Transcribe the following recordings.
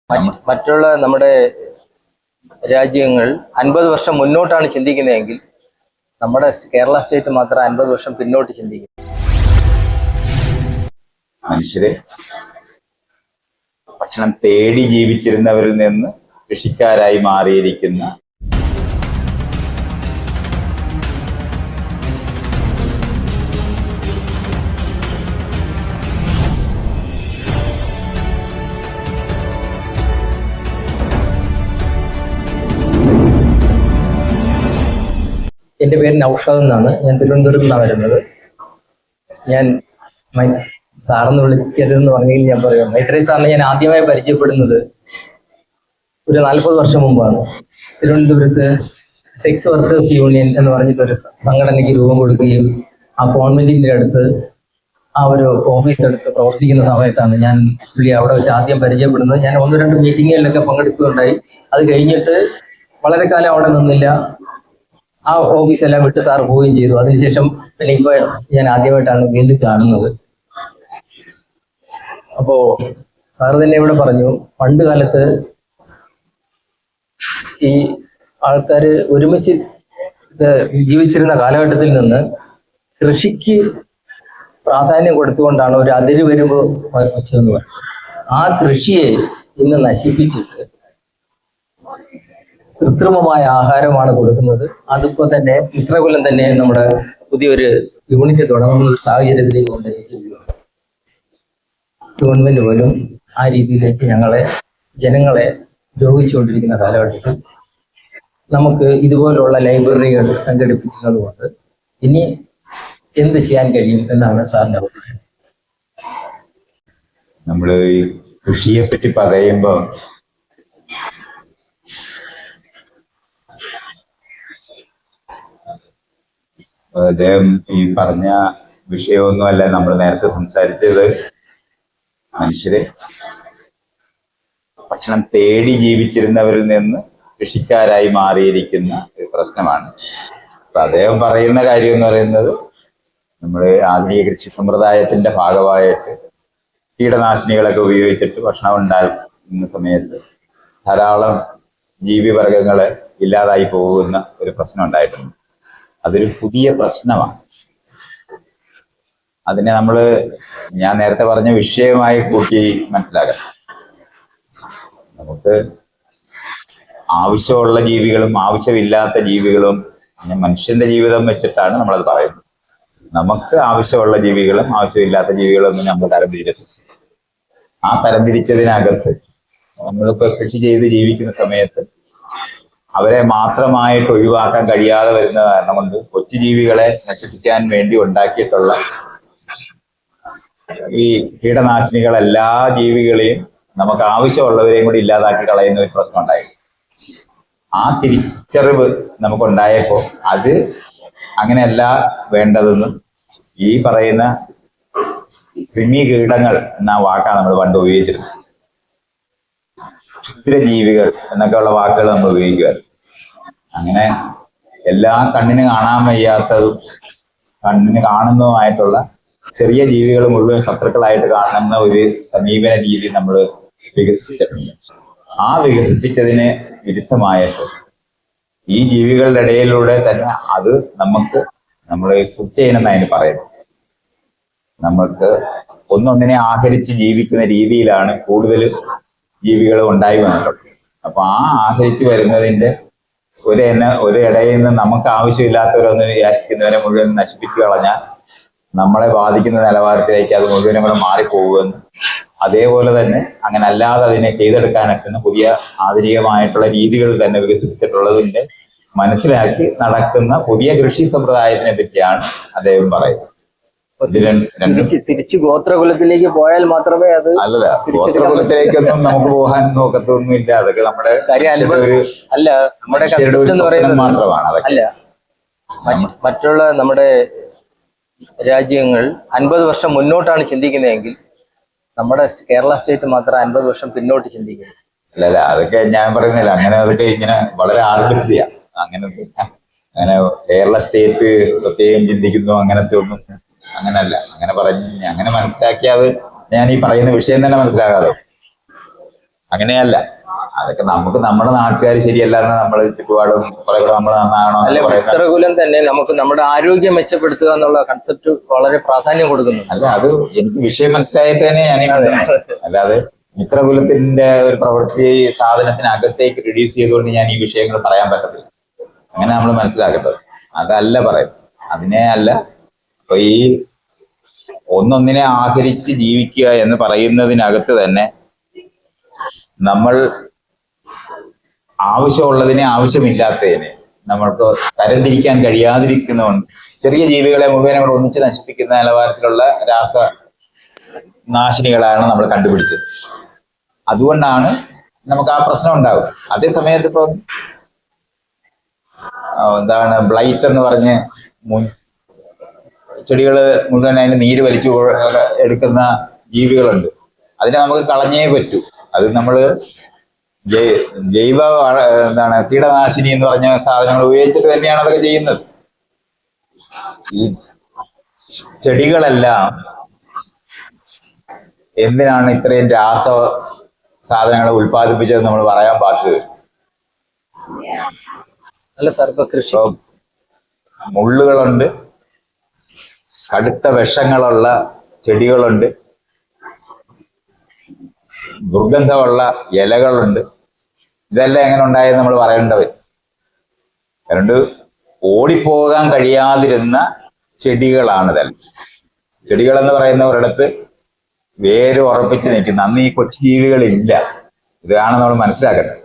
മറ്റുള്ള നമ്മുടെ രാജ്യങ്ങൾ 50 വർഷം മുന്നോട്ടാണ് ചിന്തിക്കുന്നതെങ്കിൽ നമ്മുടെ കേരള സ്റ്റേറ്റ് മാത്രം 50 വർഷം പിന്നോട്ട് ചിന്തിക്കും. മനുഷ്യരെ ഭക്ഷണം തേടി ജീവിച്ചിരുന്നവരിൽ നിന്ന് കൃഷിക്കാരായി മാറിയിരിക്കുന്ന എൻ്റെ പേര് നൗഷാദ് എന്നാണ്. ഞാൻ തിരുവനന്തപുരത്ത് നിന്നാണ് വരുന്നത്. ഞാൻ സാറെന്ന് വിളിക്കരുതെന്ന് പറഞ്ഞെങ്കിൽ ഞാൻ പറയാം, മൈത്രി സാറിനെ ഞാൻ ആദ്യമായി പരിചയപ്പെടുന്നത് ഒരു 40 വർഷം മുമ്പാണ്. തിരുവനന്തപുരത്ത് സെക്സ് വർക്കേഴ്സ് യൂണിയൻ എന്ന് പറഞ്ഞിട്ടൊരു സംഘടനയ്ക്ക് രൂപം കൊടുക്കുകയും ആ കോൺവെന്റിന്റെ അടുത്ത് ആ ഒരു ഓഫീസ് എടുത്ത് പ്രവർത്തിക്കുന്ന സമയത്താണ് ഞാൻ പുള്ളി അവിടെ വെച്ച് ആദ്യം പരിചയപ്പെടുന്നത്. ഞാൻ 1-2 മീറ്റിങ്ങുകളിലൊക്കെ പങ്കെടുക്കുകയുണ്ടായി. അത് കഴിഞ്ഞിട്ട് വളരെ കാലം അവിടെ നിന്നില്ല. ആ ഓഫീസെല്ലാം വിട്ട് സാർ പോവുകയും ചെയ്തു. അതിനുശേഷം പിന്നെ ഇപ്പൊ ഞാൻ ആദ്യമായിട്ടാണ് വീണ്ടും കാണുന്നത്. അപ്പോ സാറ് തന്നെ ഇവിടെ പറഞ്ഞു, പണ്ട് കാലത്ത് ഈ ആൾക്കാര് ഒരുമിച്ച് ജീവിച്ചിരുന്ന കാലഘട്ടത്തിൽ നിന്ന് കൃഷിക്ക് പ്രാധാന്യം കൊടുത്തുകൊണ്ടാണ് ഒരു അതിര് വരുമ്പോ വെച്ചതെന്ന് പറഞ്ഞു. ആ കൃഷിയെ ഇന്ന് നശിപ്പിച്ചിട്ട് കൃത്രിമമായ ആഹാരമാണ് കൊടുക്കുന്നത്. അതിപ്പോ തന്നെ മിത്രകുലം തന്നെ നമ്മുടെ പുതിയൊരു യൂണിറ്റ് തുടങ്ങുന്ന ഒരു സാഹചര്യത്തിലേക്ക് കൊണ്ടുവച്ചിരിക്കുകയാണ്. ഗവൺമെന്റ് പോലും ആ രീതിയിലേക്ക് ജനങ്ങളെ ദ്രോഹിച്ചുകൊണ്ടിരിക്കുന്ന കാലഘട്ടത്തിൽ നമുക്ക് ഇതുപോലുള്ള ലൈബ്രറികൾ സംഘടിപ്പിക്കുന്നത് കൊണ്ട് ഇനി എന്ത് ചെയ്യാൻ കഴിയും എന്നാണ് സാറിന്റെ അഭിപ്രായം. നമ്മൾ ഈ കൃഷിയെ പറ്റി പറയുമ്പോൾ അദ്ദേഹം ഈ പറഞ്ഞ വിഷയമൊന്നുമല്ല നമ്മൾ നേരത്തെ സംസാരിച്ചത്. മനുഷ്യരെ ഭക്ഷണം തേടി ജീവിച്ചിരുന്നവരിൽ നിന്ന് കൃഷിക്കാരായി മാറിയിരിക്കുന്ന ഒരു പ്രശ്നമാണ്. അപ്പൊ അദ്ദേഹം പറയുന്ന കാര്യം എന്ന് പറയുന്നത്, നമ്മുടെ ആധുനിക കൃഷി സമ്പ്രദായത്തിന്റെ ഭാഗമായിട്ട് കീടനാശിനികളൊക്കെ ഉപയോഗിച്ചിട്ട് ഭക്ഷണം ഉണ്ടാകുന്ന സമയത്ത് ധാരാളം ജീവിവർഗങ്ങള് ഇല്ലാതായി പോകുന്ന ഒരു പ്രശ്നം ഉണ്ടായിട്ടുണ്ട്. അതൊരു പുതിയ പ്രശ്നമാണ്. അതിനെ ഞാൻ നേരത്തെ പറഞ്ഞ വിഷയമായി കൂട്ടി മനസ്സിലാക്കാം. നമുക്ക് ആവശ്യമുള്ള ജീവികളും ആവശ്യമില്ലാത്ത ജീവികളും മനുഷ്യന്റെ ജീവിതം വെച്ചിട്ടാണ് നമ്മളത് പറയുന്നത്. നമുക്ക് ആവശ്യമുള്ള ജീവികളും ആവശ്യമില്ലാത്ത ജീവികളും ഒന്നും നമ്മൾ തരംതിരിച്ചിട്ടുണ്ട്. ആ തരംതിരിച്ചതിനകത്ത് നമ്മളിപ്പോ കൃഷി ചെയ്ത് ജീവിക്കുന്ന സമയത്ത് അവരെ മാത്രമായിട്ട് ഒഴിവാക്കാൻ കഴിയാതെ വരുന്ന കാരണം കൊണ്ട് കൊച്ചു ജീവികളെ നശിപ്പിക്കാൻ വേണ്ടി ഉണ്ടാക്കിയിട്ടുള്ള ഈ കീടനാശിനികൾ എല്ലാ ജീവികളെയും നമുക്ക് ആവശ്യമുള്ളവരെയും കൂടി ഇല്ലാതാക്കി കളയുന്ന ഒരു പ്രശ്നം ഉണ്ടായി. ആ തിരിച്ചറിവ് നമുക്കുണ്ടായപ്പോൾ അത് അങ്ങനെയല്ല വേണ്ടതെന്നും ഈ പറയുന്ന കൃമി കീടങ്ങൾ എന്ന വാക്കാണ് നമ്മൾ പണ്ട് ഉപയോഗിച്ചിരുന്നത്. ക്ഷുദ്രജീവികൾ എന്നൊക്കെയുള്ള വാക്കുകൾ നമ്മൾ ഉപയോഗിക്കുമായിരുന്നു. അങ്ങനെ എല്ലാ കണ്ണിന് കാണാൻ വയ്യാത്തതും കണ്ണിന് കാണുന്നതുമായിട്ടുള്ള ചെറിയ ജീവികൾ മുഴുവൻ ശത്രുക്കളായിട്ട് കാണുന്ന ഒരു സമീപന രീതി നമ്മൾ വികസിപ്പിച്ചിട്ടുണ്ട്. ആ വികസിപ്പിച്ചതിന് വിരുദ്ധമായിട്ട് ഈ ജീവികളുടെ ഇടയിലൂടെ തന്നെ അത് നമ്മൾ ഫുഡ് ചെയിൻ എന്നതിന് പറയുന്നത്. നമ്മൾക്ക് ഒന്നൊന്നിനെ ആഹരിച്ച് ജീവിക്കുന്ന രീതിയിലാണ് കൂടുതൽ ജീവികൾ ഉണ്ടായി വന്നിട്ടുള്ളത്. അപ്പൊ ആ ആഹരിച്ച് വരുന്നതിന്റെ ഒരു ഇടയിൽ നിന്ന് നമുക്ക് ആവശ്യമില്ലാത്തവരൊന്ന് വിചാരിക്കുന്നവരെ മുഴുവൻ നശിപ്പിച്ചു കളഞ്ഞാൽ നമ്മളെ ബാധിക്കുന്ന നിലവാരത്തിലേക്ക് അത് മുഴുവനും കൂടെ മാറിപ്പോകുമെന്ന്, അതേപോലെ തന്നെ അങ്ങനെ അല്ലാതെ അതിനെ ചെയ്തെടുക്കാനൊക്കെ പുതിയ ആധുനികമായിട്ടുള്ള രീതികൾ തന്നെ വികസിപ്പിച്ചിട്ടുള്ളതിന്റെ മനസ്സിലാക്കി നടക്കുന്ന പുതിയ കൃഷി സമ്പ്രദായത്തിനെ പറ്റിയാണ് അദ്ദേഹം പറയുന്നത്. തിരിച്ച് ഗോത്രകുലത്തിലേക്ക് പോയാൽ മാത്രമേ അത് അല്ലല്ല, ഗോത്രകുലത്തിലേക്കൊന്നും നമുക്ക് പോകാൻ നോക്കത്തൊന്നുമില്ല. അതൊക്കെ നമ്മുടെ മാത്രമാണ്. അല്ല, മറ്റുള്ള നമ്മുടെ രാജ്യങ്ങൾ 50 വർഷം മുന്നോട്ടാണ് ചിന്തിക്കുന്നതെങ്കിൽ നമ്മുടെ കേരള സ്റ്റേറ്റ് മാത്രം 50 വർഷം പിന്നോട്ട് ചിന്തിക്കുന്നു. അല്ലല്ല, അതൊക്കെ ഞാൻ പറയുന്നില്ല. അങ്ങനെ അവരുടെ ഇങ്ങനെ വളരെ ആർബിട്രറിയാ. അങ്ങനെ കേരള സ്റ്റേറ്റ് പ്രത്യേകം ചിന്തിക്കുന്നു അങ്ങനത്തെ ഒന്നും അങ്ങനല്ല. അങ്ങനെ മനസ്സിലാക്കിയാൽ ഞാൻ ഈ പറയുന്ന വിഷയം തന്നെ മനസ്സിലാകാതെ അങ്ങനെയല്ല. അതൊക്കെ നമുക്ക് നമ്മുടെ നാട്ടുകാർ ശരിയല്ല എന്ന് നമ്മൾ ചുറ്റുപാടും കുറെ കൂടെ നമ്മൾ നന്നാകണം അല്ല, എന്ന് പറയുന്നത്. മിത്രകുലം തന്നെ നമുക്ക് നമ്മുടെ ആരോഗ്യം മെച്ചപ്പെടുത്തുക എന്നുള്ള കൺസെപ്റ്റ് വളരെ പ്രാധാന്യം കൊടുക്കുന്നു. അല്ല, അത് എനിക്ക് വിഷയം മനസ്സിലായിട്ട് തന്നെ ഞാൻ അല്ലാതെ മിത്രകുലത്തിന്റെ ഒരു പ്രവൃത്തി സാധനത്തിനകത്തേക്ക് റിഡ്യൂസ് ചെയ്തുകൊണ്ട് ഞാൻ ഈ വിഷയങ്ങൾ പറയാൻ പറ്റത്തില്ല. അങ്ങനെ നമ്മൾ മനസ്സിലാക്കേണ്ടത് അതല്ല പറയുന്നത്. അതിനെ അല്ല. അപ്പൊ ഈ ഒന്നൊന്നിനെ ആഹരിച്ച് ജീവിക്കുക എന്ന് പറയുന്നതിനകത്ത് തന്നെ നമ്മൾ ആവശ്യമുള്ളതിനെ ആവശ്യമില്ലാത്തതിനെ നമ്മൾക്ക് തരംതിരിക്കാൻ കഴിയാതിരിക്കുന്നതുകൊണ്ട് ചെറിയ ജീവികളെ മുഴുവനും കൂടെ ഒന്നിച്ച് നശിപ്പിക്കുന്ന നിലവാരത്തിലുള്ള രാസനാശിനികളാണ് നമ്മൾ കണ്ടുപിടിച്ചത്. അതുകൊണ്ടാണ് നമുക്ക് ആ പ്രശ്നം ഉണ്ടാകും. അതേ സമയത്ത് ഇപ്പം എന്താണ് ബ്ലൈറ്റ് എന്ന് പറഞ്ഞ് ചെടികൾ മുഴുവൻ അതിന് നീര് വലിച്ചു എടുക്കുന്ന ജീവികളുണ്ട്. അതിനെ നമുക്ക് കളഞ്ഞേ പറ്റൂ. അത് നമ്മൾ ജൈവ എന്താണ് കീടനാശിനി എന്ന് പറഞ്ഞ സാധനങ്ങൾ ഉപയോഗിച്ചിട്ട് തന്നെയാണ് അതൊക്കെ ചെയ്യുന്നത്. ഈ ചെടികളെല്ലാം എന്തിനാണ് ഇത്രയും രാസ സാധനങ്ങൾ ഉൽപ്പാദിപ്പിച്ചത് നമ്മൾ പറയാൻ ബാധ്യത. അല്ല സാർ, ഇപ്പൊ കൃഷി മുള്ളുകളുണ്ട്, കടുത്ത വിഷങ്ങളുള്ള ചെടികളുണ്ട്, ദുർഗന്ധമുള്ള ഇലകളുണ്ട്. ഇതെല്ലാം എങ്ങനെ ഉണ്ടായെന്ന് നമ്മൾ പറയേണ്ടവർ. അതുകൊണ്ട് ഓടിപ്പോകാൻ കഴിയാതിരുന്ന ചെടികളാണിതെല്ലാം. ചെടികൾ എന്ന് പറയുന്ന ഒരിടത്ത് വേര് ഉറപ്പിച്ച് നിൽക്കുന്ന അന്ന് ഈ കൊച്ചു ജീവികളില്ല. ഇതാണ് നമ്മൾ മനസ്സിലാക്കേണ്ടത്.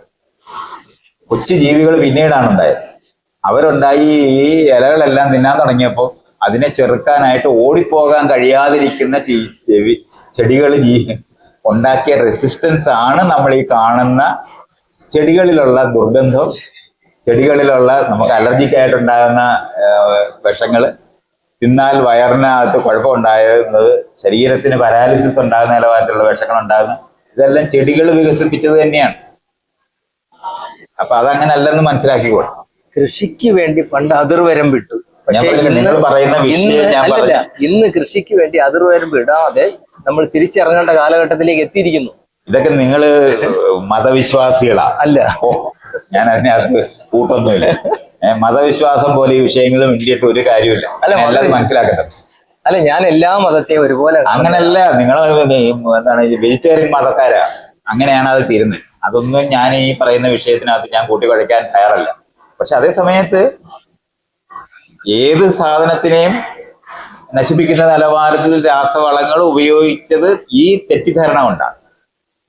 കൊച്ചു ജീവികൾ പിന്നീടാണ് ഉണ്ടായത്. അവരുണ്ടായി ഈ ഇലകളെല്ലാം തിന്നാൻ തുടങ്ങിയപ്പോൾ അതിനെ ചെറുക്കാനായിട്ട് ഓടിപ്പോകാൻ കഴിയാതിരിക്കുന്ന ചെടികൾ ഉണ്ടാക്കിയ റെസിസ്റ്റൻസ് ആണ് നമ്മൾ ഈ കാണുന്ന ചെടികളിലുള്ള ദുർഗന്ധം, ചെടികളിലുള്ള നമുക്ക് അലർജിക്കായിട്ടുണ്ടാകുന്ന വിഷങ്ങൾ, തിന്നാൽ വയറിനകത്ത് കുഴപ്പമുണ്ടാകുന്നത്, ശരീരത്തിന് പാരാലിസിസ് ഉണ്ടാകുന്ന നിലവാരത്തിലുള്ള വിഷങ്ങൾ ഉണ്ടാകുന്ന ഇതെല്ലാം ചെടികൾ വികസിപ്പിച്ചത് തന്നെയാണ്. അപ്പൊ അതങ്ങനെ അല്ലെന്ന് മനസ്സിലാക്കിക്കോളൂ. കൃഷിക്ക് വേണ്ടി പണ്ട് അതിർവരം വിട്ടു. നിങ്ങൾ പറയുന്ന വിഷയം ഞാൻ പറഞ്ഞ ഇന്ന് കൃഷിക്ക് വേണ്ടി അതിർവരം വിടാതെ നമ്മൾ തിരിച്ചിറങ്ങേണ്ട കാലഘട്ടത്തിലേക്ക് എത്തിയിരിക്കുന്നു. ഇതൊക്കെ നിങ്ങള് മതവിശ്വാസികളാ? അല്ല, ഞാൻ അതിനകത്ത് കൂട്ടൊന്നുമില്ല. മതവിശ്വാസം പോലെ ഈ വിഷയങ്ങളും ഇന്ത്യയിട്ട് ഒരു കാര്യമില്ല. അല്ല, മനസ്സിലാക്കട്ടെ. അല്ല, ഞാൻ എല്ലാ മതത്തെയും ഒരുപോലെ അങ്ങനല്ല. നിങ്ങൾ എന്താണ് വെജിറ്റേറിയൻ മതക്കാരാ, അങ്ങനെയാണ് അത് തീരുന്നത്. അതൊന്നും ഞാൻ ഈ പറയുന്ന വിഷയത്തിനകത്ത് ഞാൻ കൂട്ടിക്കുഴയ്ക്കാൻ തയ്യാറല്ല. പക്ഷെ അതേ സമയത്ത് ഏത് സാധനത്തിനെയും നശിപ്പിക്കുന്ന നിലവാരത്തിൽ രാസവളങ്ങൾ ഉപയോഗിച്ചത് ഈ തെറ്റിദ്ധാരണ കൊണ്ടാണ്.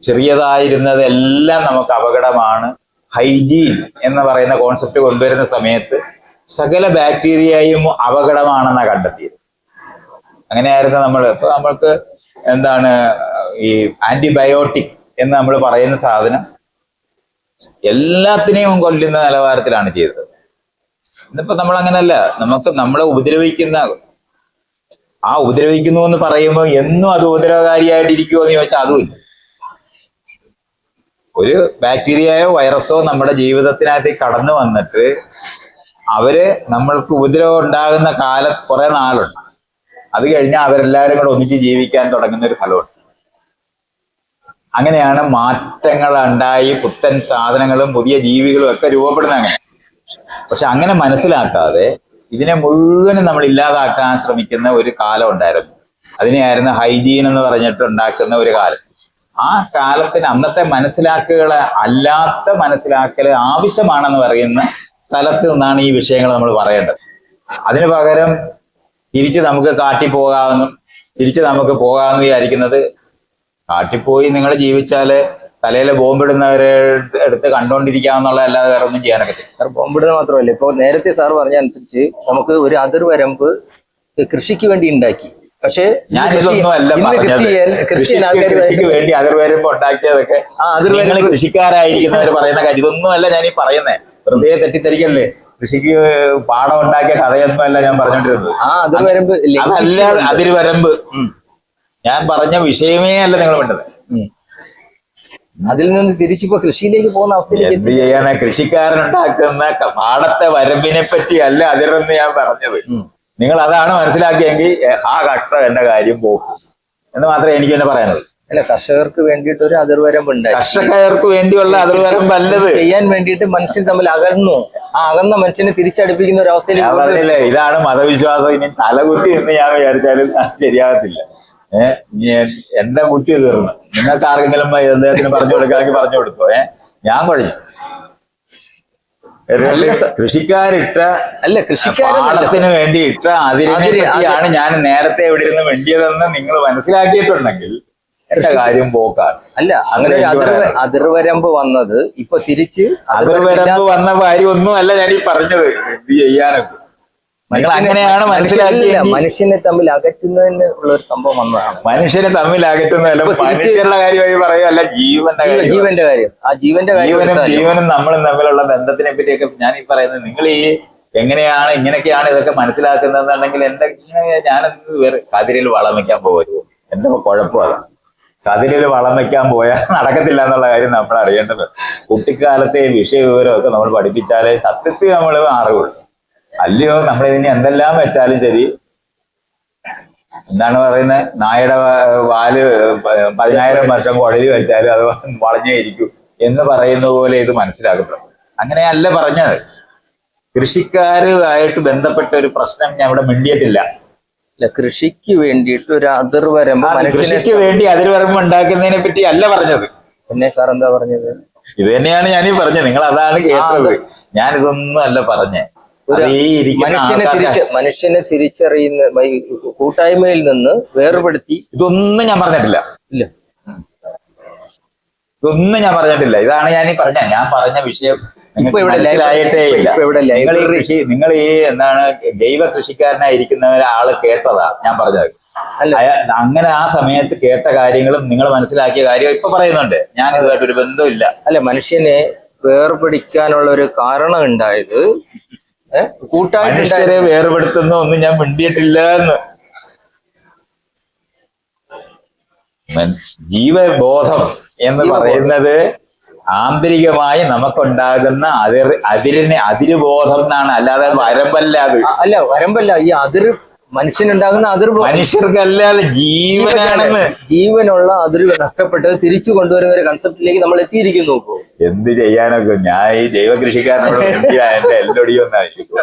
ചെറിയതായിരുന്നതെല്ലാം നമുക്ക് അപകടമാണ്. ഹൈജീൻ എന്ന് പറയുന്ന കോൺസെപ്റ്റ് കൊണ്ടുവരുന്ന സമയത്ത് സകല ബാക്ടീരിയയും അപകടമാണെന്നാണ് കണ്ടെത്തിയത്. അങ്ങനെയായിരുന്നു ഇപ്പൊ നമ്മൾക്ക് എന്താണ് ഈ ആന്റിബയോട്ടിക് എന്ന് നമ്മൾ പറയുന്ന സാധനം എല്ലാത്തിനെയും കൊല്ലുന്ന നിലവാരത്തിലാണ് ചെയ്തത്. ഇന്നിപ്പോ നമ്മൾ അങ്ങനെയല്ല. നമ്മളെ ഉപദ്രവിക്കുന്നു എന്ന് പറയുമ്പോൾ എന്നും അത് ഉപദ്രവകാരിയായിട്ടിരിക്കുമോ എന്ന് ചോദിച്ചാൽ അതുമില്ല. ഒരു ബാക്ടീരിയയോ വൈറസോ നമ്മുടെ ജീവിതത്തിനകത്ത് കടന്നു വന്നിട്ട് അവര് നമ്മൾക്ക് ഉപദ്രവം ഉണ്ടാകുന്ന കുറെ നാളുണ്ട്. അത് കഴിഞ്ഞാൽ അവരെല്ലാവരും കൂടെ ഒന്നിച്ച് ജീവിക്കാൻ തുടങ്ങുന്ന ഒരു സ്ഥലമുണ്ട്. അങ്ങനെയാണ് മാറ്റങ്ങൾ ഉണ്ടായി പുത്തൻ സാധനങ്ങളും പുതിയ ജീവികളും ഒക്കെ രൂപപ്പെടുന്നത്. അങ്ങനെ പക്ഷെ അങ്ങനെ മനസ്സിലാക്കാതെ ഇതിനെ മുഴുവനും നമ്മൾ ഇല്ലാതാക്കാൻ ശ്രമിക്കുന്ന ഒരു കാലം ഉണ്ടായിരുന്നു. അതിനെയായിരുന്നു ഹൈജീൻ എന്ന് പറഞ്ഞിട്ട് ഉണ്ടാക്കുന്ന ഒരു കാലം. ആ കാലത്തിന് അന്നത്തെ അല്ലാത്ത മനസ്സിലാക്കൽ ആവശ്യമാണെന്ന് പറയുന്ന സ്ഥലത്ത് നിന്നാണ് ഈ വിഷയങ്ങൾ നമ്മൾ പറയേണ്ടത്. അതിനു പകരം തിരിച്ച് നമുക്ക് കാട്ടിൽ പോകാമെന്നും തിരിച്ച് നമുക്ക് പോകാമെന്ന് വിചാരിക്കുന്നത്, കാട്ടിപ്പോയി നിങ്ങൾ ജീവിച്ചാല് തലയിലെ ബോംബിടുന്നവരെ എടുത്ത് കണ്ടോണ്ടിരിക്കാമെന്നുള്ള അല്ലാതെ വേറെ ഒന്നും ചെയ്യാനൊക്കെ. സാർ, ബോംബിടുന്നത് മാത്രമല്ല, ഇപ്പൊ നേരത്തെ സാർ പറഞ്ഞ അനുസരിച്ച് നമുക്ക് ഒരു അതിർവരമ്പ് കൃഷിക്ക് വേണ്ടി ഉണ്ടാക്കി. പക്ഷെ ഞാൻ ഇതൊന്നും അല്ല പറഞ്ഞത്. കൃഷിക്ക് വേണ്ടി അതിർവരമ്പ് ഉണ്ടാക്കിയതൊക്കെ നിങ്ങൾ കൃഷിക്കാരായിരിക്കുന്നവർ പറയുന്ന കാര്യം. ഇതൊന്നും അല്ല ഞാൻ ഈ പറയുന്നേ. വെറുതെ തെറ്റിദ്ധരിക്കല്ലേ. കൃഷിക്ക് പാടം ഉണ്ടാക്കിയ കഥയൊന്നും അല്ല ഞാൻ പറഞ്ഞോണ്ടിരുന്നത്. അതല്ല അതിർവരമ്പ്. ഞാൻ പറഞ്ഞ വിഷയമേ അല്ല നിങ്ങൾ വേണ്ടത്. അതിൽ നിന്ന് തിരിച്ചിപ്പോ കൃഷിയിലേക്ക് പോകുന്ന അവസ്ഥയിലേക്ക് എന്ത് ചെയ്യാനാ? കൃഷിക്കാരൻ ഉണ്ടാക്കുന്ന പാടത്തെ വരമ്പിനെ പറ്റി അല്ല അതിർന്ന് ഞാൻ പറഞ്ഞത്. നിങ്ങൾ അതാണ് മനസ്സിലാക്കിയെങ്കിൽ ആ ഘട്ടം എന്റെ കാര്യം പോകും എന്ന് മാത്രമേ എനിക്ക് തന്നെ പറയാനുള്ളൂ. അല്ല, കർഷകർക്ക് വേണ്ടിയിട്ട് ഒരു അതിർവരമ്പുണ്ടായി. കർഷകർക്ക് വേണ്ടിയുള്ള അതിർവരമ്പല്ലത്. ചെയ്യാൻ വേണ്ടിയിട്ട് മനുഷ്യൻ തമ്മിൽ അകന്നു. ആ അകന്ന മനുഷ്യനെ തിരിച്ചടിപ്പിക്കുന്ന ഒരു അവസ്ഥയിൽ ഞാൻ പറഞ്ഞില്ലേ, ഇതാണ് മതവിശ്വാസം. ഇനി തലകുത്തി എന്ന് ഞാൻ വിചാരിച്ചാലും ശരിയാകത്തില്ല. എന്റെ ബുദ്ധി തീർന്നു. നിങ്ങൾക്ക് ആർക്കെങ്കിലും അദ്ദേഹത്തിന് പറഞ്ഞു കൊടുക്കാമെങ്കിൽ പറഞ്ഞു കൊടുത്തോ. ഞാൻ കഴിഞ്ഞു. കൃഷിക്കാരിട്ട പാടത്തിന് വേണ്ടി ഇട്ട അതിരിനെ പറ്റിയാണ് ഞാൻ നേരത്തെ ഇവിടെ ഇരുന്ന് വേണ്ടിയതെന്ന് നിങ്ങൾ മനസ്സിലാക്കിയിട്ടുണ്ടെങ്കിൽ എന്റെ കാര്യം പോക്കാണ്. അല്ല, അങ്ങനെ അതിർവരമ്പ് വന്നത് ഇപ്പൊ തിരിച്ച് അതിർവരമ്പ് വന്ന കാര്യം ഒന്നും അല്ല ഞാൻ ഈ പറഞ്ഞത്. ഇത് ചെയ്യാനൊക്കെ നിങ്ങൾ അങ്ങനെയാണ് മനസ്സിലാക്കിയ. മനുഷ്യനെ തമ്മിൽ അകറ്റുന്നതിന് ഉള്ള ഒരു സംഭവം വന്നതാണ്. മനുഷ്യനെ തമ്മിൽ അകറ്റുന്നതല്ല, മനുഷ്യരുടെ കാര്യമായി പറയുകയല്ല, ജീവന്റെ കാര്യം. ആ ജീവനും നമ്മളും തമ്മിലുള്ള ബന്ധത്തിനെ പറ്റിയൊക്കെ ഞാൻ ഈ പറയുന്നത്. നിങ്ങൾ ഈ എങ്ങനെയാണ് ഇങ്ങനെയൊക്കെയാണ് ഇതൊക്കെ മനസ്സിലാക്കുന്നതെന്നുണ്ടെങ്കിൽ എന്റെ ഞാനത് വേറെ കതിരിൽ വളം വെക്കാൻ പോകരുത്. എന്റെ കുഴപ്പമാണ്. കതിരിൽ വളം വെക്കാൻ പോയാൽ നടക്കത്തില്ല എന്നുള്ള കാര്യം നമ്മൾ അറിയേണ്ടത്. കുട്ടിക്കാലത്തെ വിഷയ വിവരമൊക്കെ നമ്മൾ പഠിപ്പിച്ചാലേ സത്യത്തിൽ നമ്മൾ അറിവുള്ളൂ. അല്ലയോ നമ്മളിതിന് എന്തെല്ലാം വെച്ചാലും ശരി, എന്താണ് പറയുന്നത്, നായയുടെ വാല് 10,000 വർഷം കുഴലി വെച്ചാലും അത് വളഞ്ഞേ ഇരിക്കും എന്ന് പറയുന്ന പോലെ ഇത് മനസ്സിലാക്കപ്പെടും. അങ്ങനെയല്ല പറഞ്ഞത്. കൃഷിക്കാരുമായിട്ട് ബന്ധപ്പെട്ട ഒരു പ്രശ്നം ഞാൻ ഇവിടെ മിണ്ടിയിട്ടില്ല. കൃഷിക്ക് വേണ്ടിയിട്ട് ഒരു അതിർവരമ്പ്, കൃഷിക്ക് വേണ്ടി അതിർവരമ്പ് ഉണ്ടാക്കുന്നതിനെ പറ്റി അല്ല പറഞ്ഞത്. പിന്നെ സാർ എന്താ പറഞ്ഞത്? ഇത് തന്നെയാണ് ഞാനീ പറഞ്ഞത്. നിങ്ങൾ അതാണ് കേട്ടത്. ഞാനിതൊന്നും അല്ല പറഞ്ഞേ. മനുഷ്യനെ തിരിച്ചറിയുന്ന കൂട്ടായ്മയിൽ നിന്ന് വേർപെടുത്തി ഇതൊന്നും ഞാൻ പറഞ്ഞിട്ടില്ല. ഇല്ല, ഇതൊന്നും ഞാൻ പറഞ്ഞിട്ടില്ല. ഇതാണ് ഞാൻ പറഞ്ഞ വിഷയം മനസ്സിലായിട്ടേ ഇല്ല. നിങ്ങൾ ഈ എന്താണ് ജൈവ കൃഷിക്കാരനായിരിക്കുന്ന ഒരാള് കേട്ടതാ ഞാൻ പറഞ്ഞത്. അങ്ങനെ ആ സമയത്ത് കേട്ട കാര്യങ്ങളും നിങ്ങൾ മനസ്സിലാക്കിയ കാര്യം ഇപ്പൊ പറയുന്നുണ്ട്. ഞാൻ ഇതുമായിട്ടൊരു ബന്ധമില്ല. അല്ല, മനുഷ്യനെ വേർപിടിക്കാനുള്ള ഒരു കാരണം ഉണ്ടായത് മനുഷ്യരെ വേർപെടുത്തുന്ന ഒന്നും ഞാൻ മിണ്ടിയിട്ടില്ല എന്ന്. ജീവബോധം എന്ന് പറയുന്നത് ആന്തരികമായി നമുക്കുണ്ടാകുന്ന അതിരുബോധം എന്നാണ്. അല്ലാതെ വരമ്പല്ല അത്. അല്ല, വരമ്പല്ല. ഈ അതിര് മനുഷ്യനുണ്ടാകുന്ന മനുഷ്യർക്കല്ലാതെ ജീവനാണെന്ന്. ജീവനുള്ള അതിര് നഷ്ടപ്പെട്ടത് തിരിച്ചു കൊണ്ടുവരുന്ന ഒരു കൺസെപ്റ്റിലേക്ക് നമ്മൾ എത്തിയിരിക്കുന്നു. എന്ത് ചെയ്യാനൊക്കെ ഞാൻ ഈ ജൈവ കൃഷിക്കാരനോട് എന്റെ എല്ലൊടിയൊന്നായിരിക്കും.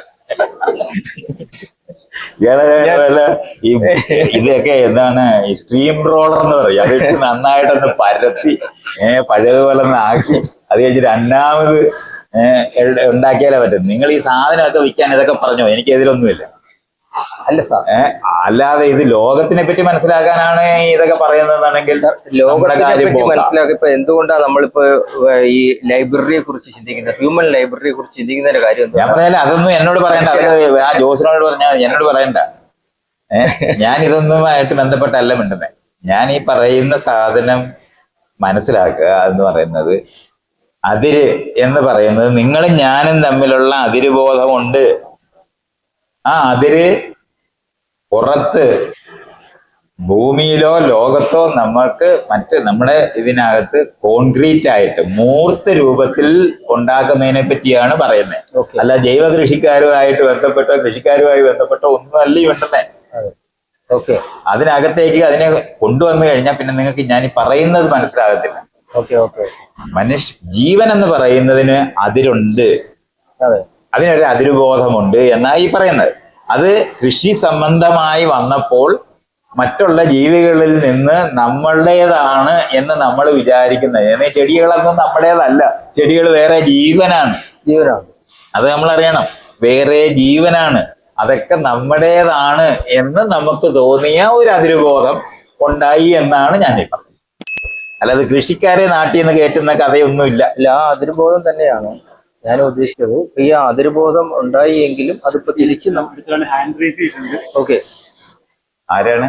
ഇതൊക്കെ എന്താണ് ഈ സ്ട്രീം റോളർ എന്ന് പറയും. അതിട്ട് നന്നായിട്ടൊന്ന് പരത്തി പഴയതുപോലെ ഒന്ന് ആക്കി അത് കഴിഞ്ഞ് രണ്ടാമത് ഉണ്ടാക്കിയാലേ പറ്റും. നിങ്ങൾ ഈ സാധനമൊക്കെ വിൽക്കാൻ ഇതൊക്കെ പറഞ്ഞോ, എനിക്കെതിരൊന്നുമില്ല. അല്ല സാർ, അല്ലാതെ ഇത് ലോകത്തിനെ പറ്റി മനസ്സിലാക്കാനാണ് ഇതൊക്കെ പറയുന്നതാണെങ്കിൽ ലോകത്തിനെ പറ്റി മനസ്സിലാക്കി. ഇപ്പൊ എന്തുകൊണ്ടാണ് നമ്മളിപ്പോ ഈ ലൈബ്രറിയെ കുറിച്ച് ചിന്തിക്കുന്നത്, ഹ്യൂമൻ ലൈബ്രറിയെ കുറിച്ച് ചിന്തിക്കുന്നതിന്റെ കാര്യം? ഞാൻ പറഞ്ഞാൽ അതൊന്നും എന്നോട് പറയണ്ട. അത് ആ ജോസിനോട് പറഞ്ഞാൽ എന്നോട് പറയണ്ട. ഞാൻ ഇതൊന്നുമായിട്ട് ബന്ധപ്പെട്ടല്ല മിണ്ടുന്നത്. ഞാൻ ഈ പറയുന്ന സാധനം മനസ്സിലാക്കുക എന്ന് പറയുന്നത്, അതിര് എന്ന് പറയുന്നത് നിങ്ങളും ഞാനും തമ്മിലുള്ള അതിരുബോധമുണ്ട്. ആ അതിര് പുറത്ത് ഭൂമിയിലോ ലോകത്തോ നമ്മൾക്ക് നമ്മുടെ ഇതിനകത്ത് കോൺക്രീറ്റ് ആയിട്ട് മൂർത്ത രൂപത്തിൽ ഉണ്ടാക്കുന്നതിനെ പറ്റിയാണ് പറയുന്നത്. അല്ല ജൈവ കൃഷിക്കാരുമായിട്ട് ബന്ധപ്പെട്ടോ കൃഷിക്കാരുമായി ബന്ധപ്പെട്ടോ ഒന്നും അല്ല ഈ വേണ്ടുന്നേ. അതിനകത്തേക്ക് അതിനെ കൊണ്ടുവന്നു കഴിഞ്ഞാൽ പിന്നെ നിങ്ങൾക്ക് ഞാൻ ഈ പറയുന്നത് മനസ്സിലാകത്തില്ല. ജീവൻ എന്ന് പറയുന്നതിന് അതിരുണ്ട്, അതിനൊരു അതിരുബോധമുണ്ട് എന്നാ ഈ പറയുന്നത്. അത് കൃഷി സംബന്ധമായി വന്നപ്പോൾ മറ്റുള്ള ജീവികളിൽ നിന്ന് നമ്മളുടേതാണ് എന്ന് നമ്മൾ വിചാരിക്കുന്നത്. ചെടികളൊന്നും നമ്മുടേതല്ല. ചെടികൾ വേറെ ജീവനാണ്. അത് നമ്മൾ അറിയണം. വേറെ ജീവനാണ്. അതൊക്കെ നമ്മുടേതാണ് എന്ന് നമുക്ക് തോന്നിയ ഒരു അതിരുബോധം ഉണ്ടായി എന്നാണ് ഞാൻ ഈ പറഞ്ഞത്. അല്ലാതെ കൃഷിക്കാരെ നാട്ടിൽ നിന്ന് കയറ്റുന്ന കഥയൊന്നുമില്ല. ആ അതിരുബോധം തന്നെയാണ് ഞാൻ ഉദ്ദേശിച്ചത്. ഈ അതിരുബോധം ഉണ്ടായി എങ്കിലും അതിപ്പോ തിരിച്ച് ആരാണ്?